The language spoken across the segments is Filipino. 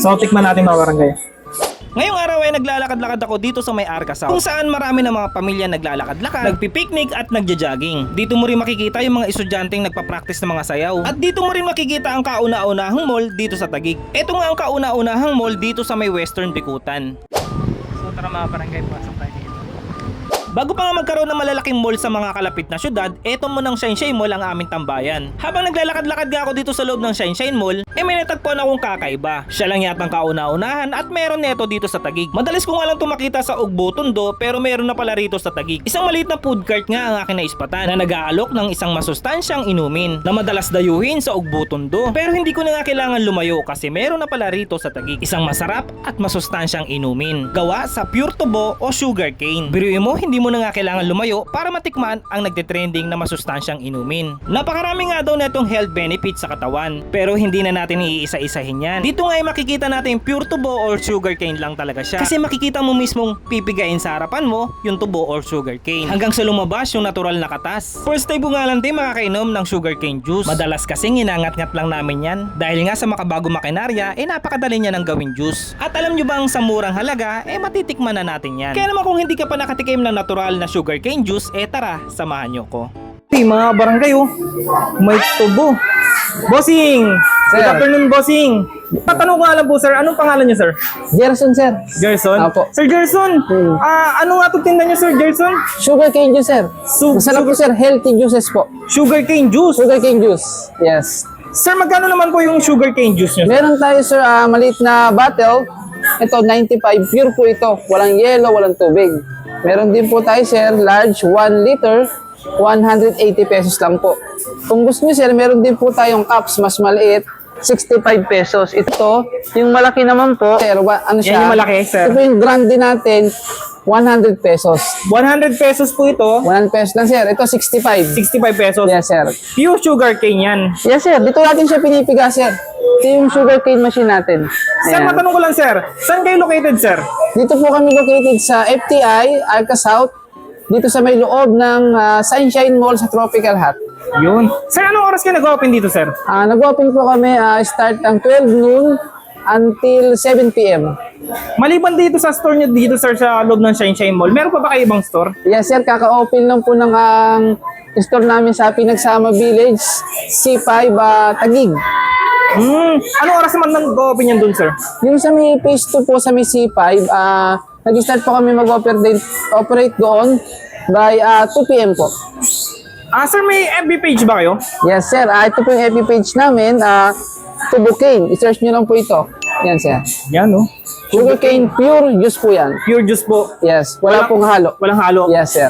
So tikman natin mga barangay. Ngayong araw ay naglalakad-lakad ako dito sa may Arca South, kung saan marami ng mga pamilya naglalakad-lakad, nagpipiknik at nagja-jogging. Dito mo rin makikita yung mga estudyanteng nagpa-practice ng mga sayaw. At dito mo rin makikita ang kauna-unahang mall dito sa Taguig. Ito nga ang kauna-unahang mall dito sa may Western Bikutan. So tara mga barangay, pasok tayo dito. Bago pa nga magkaroon ng malalaking mall sa mga kalapit na syudad, eto munang Shine Mall ang aming tambayan. Habang naglalakad-lakad nga ako dito sa loob ng Shine Mall, may natagpuan akong kakaiba. Siya lang yatang kauna-unahan at meron neto dito sa Taguig. Madalas ko nga lang tumakita sa Ugbo, Tondo, pero meron na pala rito sa Taguig. Isang maliit na food cart nga ang aking naispatan na nag-aalok ng isang masustansyang inumin na madalas dayuhin sa Ugbo, Tondo. Pero hindi ko na nga kailangan lumayo kasi meron na pala rito sa Taguig. Isang masarap at masustansyang inumin gawa sa pure tubo o sugar cane. Biruin mo, hindi mo na nga kailangan lumayo para matikman ang nagtitrending na masustansyang inumin. Napakarami nga daw netong health benefits sa katawan, pero hindi na natin iisa-isahin yan. Dito nga ay makikita natin pure tubo or sugar cane lang talaga siya, kasi makikita mo mismong pipigain sa harapan mo yung tubo or sugar cane hanggang sa lumabas yung natural na katas. First time ko nga lang din makakainom ng sugar cane juice. Madalas kasing inangat-ngat lang namin yan dahil nga sa makabago makinarya napakadali niya ng gawing juice. At alam nyo bang sa murang halaga matitikman na natin yan. Kaya naman kung hindi ka pa nakatikim ng natural na sugarcane juice, tara, samahan nyo ko. Hey, mga barangay may tubo. Bossing! Good afternoon, bossing. Tatanong ko nga lang po, sir, anong pangalan niyo, sir? Gerson, sir. Gerson? Opo. Sir Gerson, ano nga itong tinda niyo, sir Gerson? Sugarcane juice, sir. Masarap po, sir. Healthy juices po. Sugarcane juice? Sugarcane juice. Yes. Sir, magkano naman po yung sugarcane juice niyo? Meron tayo, sir, maliit na bottle. Ito, 95. Pure po ito. Walang yellow, walang tubig. Meron din po tayo, sir, large 1 liter. 180 pesos lang po. Kung gusto niyo, sir, meron din po tayong cups, mas maliit. 65 pesos. Ito, yung malaki naman po, sir, ano siya? Yan yung malaki, sir. Ito yung grande natin, 100 pesos. 100 pesos po ito. 100 pesos lang, sir. Ito, 65. 65 pesos. Yes, sir. Pure sugarcane yan. Yes, sir. Dito natin siya pinipiga, sir. Ito yung sugarcane machine natin. Sir, Ayan. matanong ko lang, sir. Saan kayo located, sir? Dito po kami located sa FTI, Arca South. Dito sa may loob ng Sunshine Mall sa Tropical Hut. Yun. Sir, anong oras kayo nag-open dito, sir? Nag-open po kami start ng 12 noon until 7 p.m. Maliban dito sa store nyo dito, sir, sa loob ng Shine Mall, meron pa ba kayo ibang store? Yes, sir. Kaka-open lang po ng store namin sa Pinagsama Village, C5, Taguig. Anong oras naman nag-open yan dun, sir? Yung sa may phase 2 po sa may C5, nag-start po kami mag-operate doon by 2 p.m. po. Sir, may FB page ba kayo? Yes, sir. Ito po yung FB page namin, Sugarcane. I-search nyo lang po ito. Yan, sir. Yan, no? Sugarcane pure juice po yan. Pure juice po. Yes, wala pong halo. Walang halo. Yes, sir.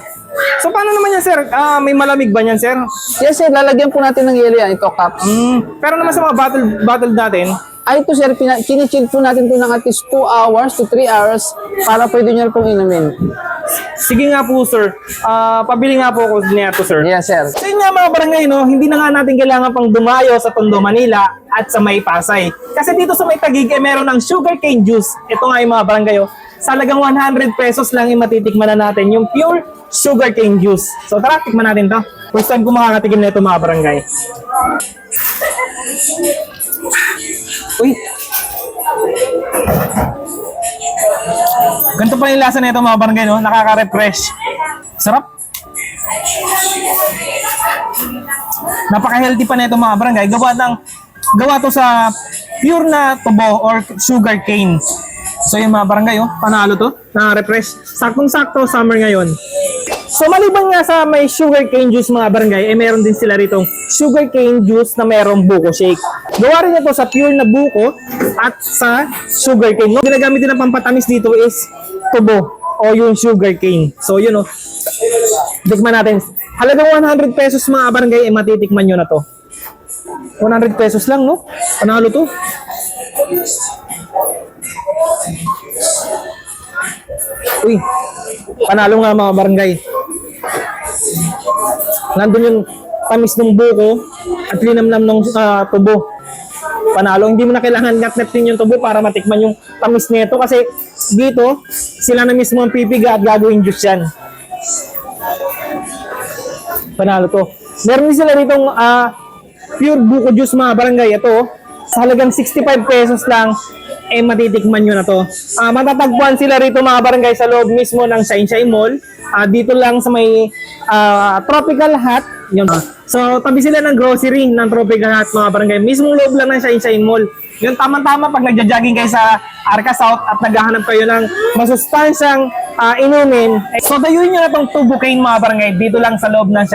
So, paano naman yan, sir? May malamig ba yan, sir? Yes, sir. Lalagyan po natin ng yelo yan. Ito, cups. Pero naman sa mga bottle natin, Ito, sir. Kinichill po natin po ng at least 2 hours to 3 hours para pwede nyo na pong inumin. sige nga po, sir. Pabili nga po ako nito, sir. Yes, sir. So yun nga mga barangay, no, hindi na nga natin kailangan pang dumayo sa Tondo, Manila at sa may Pasay. Kasi dito sa may Taguig, meron ng sugarcane juice. Ito nga yung mga barangay, sa halagang 100 pesos lang matitikman na natin yung pure sugarcane juice. So tara, tikman natin to. First time ko makakatikim na ito mga barangay. Uy! Ganito pa yung lasa na ito mga barangay, no? Nakaka-refresh. Sarap. Napaka-healthy pa na ito mga barangay. Gawa to sa pure na tubo or sugar cane. So yung mga barangay, panalo to. Nakaka-refresh. Saktong-sakto, summer ngayon. So maliban nga sa may sugarcane juice mga barangay, meron din sila rito sugarcane juice na mayroong buko shake. Gawa rin ito sa pure na buko at sa sugarcane. No? Ginagamit din ang pampatamis dito is tubo o yung sugarcane. So yun tikman natin. Halagang 100 pesos mga barangay, matitikman nyo na to. 100 pesos lang, no? Panalo to. Uy, panalo nga mga barangay. Nandun yung tamis ng buko at linamnam ng tubo. Panalo, hindi mo na kailangan ngat-natin yung tubo para matikman yung tamis nito kasi dito, sila na mismo ang pipiga at gagawin juice yan. Panalo to. Meron din sila ditong pure buko juice mga barangay. Ito, Sa halagang 65 pesos lang, matitikman nyo na to. Matatagpuan sila rito mga barangay sa loob mismo ng Shine Shine Mall. Dito lang sa may Tropical Hut. Yun. So, tabi sila ng grocery ng Tropical Hut mga barangay. Mismong loob lang ng Shine Shine Mall. Yun, tama-tama pag nagja-jogging kayo sa Arca South at naghahanap kayo ng masustansyang inumin. So, dayuin nyo na tong Tubo Cane mga barangay dito lang sa loob ng Shine.